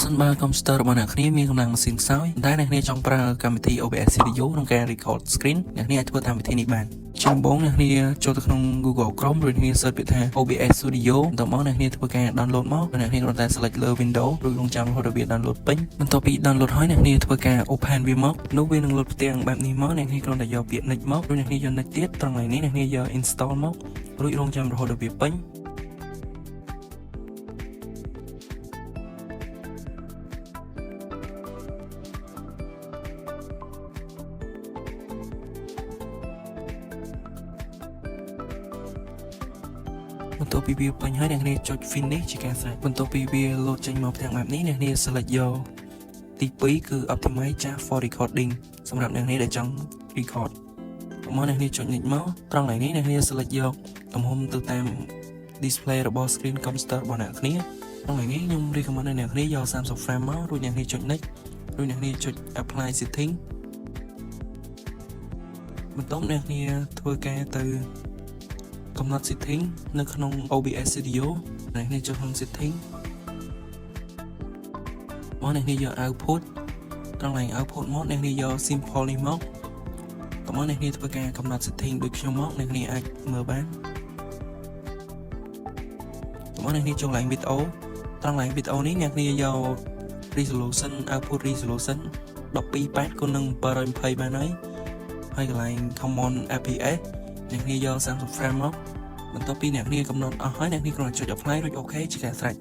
សិនបើកុំព្យូទ័ររបស់អ្នកគ្នាមានកម្លាំងម៉ាស៊ីនខ្សោយតែអ្នកគ្នាចង់ប្រើកម្មវិធី OBS Studio ក្នុងការ record screen អ្នកគ្នាអាចធ្វើតាមវិធីនេះបានជាដំបូងអ្នកគ្នាចូលទៅក្នុង Google Chrome ឬអ្នកគ្នា search ពាក្យថា OBS Studio បន្ទាប់មកអ្នកគ្នាធ្វើការ download មកអ្នកគ្នាគ្រាន់តែ select លើ Windows រួចរងចាំរហូតដល់វា download ពេញបន្ទាប់ពី download ហើយអ្នកគ្នាធ្វើការ open វាមកនោះវានឹងលោតផ្ទាំងបែបនេះមកអ្នកគ្នាគ្រាន់តែយកពាក្យ next មករួចអ្នកគ្នាយក next ទៀតត្រង់នេះអ្នកគ្នាយក install មករួចរងចាំរហូតដល់វាពេញបន្ទាប់ពីវាពេញហើយអ្នកគ្នាចុច finish ជាការស្រេចបន្ទាប់ពីវាលោតចេញមកផ្ទាំងបែបនេះអ្នកគ្នា select យកទី2គឺ optimize ចាស់ for recording សម្រាប់អ្នកគ្នាដែលចង់ record មកអ្នកគ្នាចុច next មកត្រង់នេះអ្នកគ្នា select យកទំហំទៅតាម display របស់ screen computer របស់អ្នកគ្នាត្រង់នេះខ្ញុំ recommend ឲ្យអ្នកគ្នាយក30 frame មករួចអ្នកគ្នាចុច next រួចអ្នកគ្នាចុច apply setting បន្ទាប់អ្នកគ្នាធ្វើការទៅកំណត់ setting នៅក្នុង OBS Studio អ្នកគ្នាចុចក្នុង setting មកអ្នកគ្នាយក output ត្រង់ឡើង output មកអ្នកគ្នាយក simple នេះមកតោះមកអ្នកគ្នាធ្វើការកំណត់ setting ដូចខ្ញុំមកអ្នកគ្នាអាចមើលបានតោះមកអ្នកគ្នាចុចឡើង video ត្រង់ឡើង video នេះអ្នកគ្នាយក resolution output resolution 12:8 គុណនឹង720បានហើយកន្លែង common fps អ្នកគ្នាយក30 frame មកបន្ទាប់ពីអ្នកគ្នាកំណត់អស់ហើយអ្នកគ្នាគ្រាន់តែចុច apply រួច OK ជាការស្រេច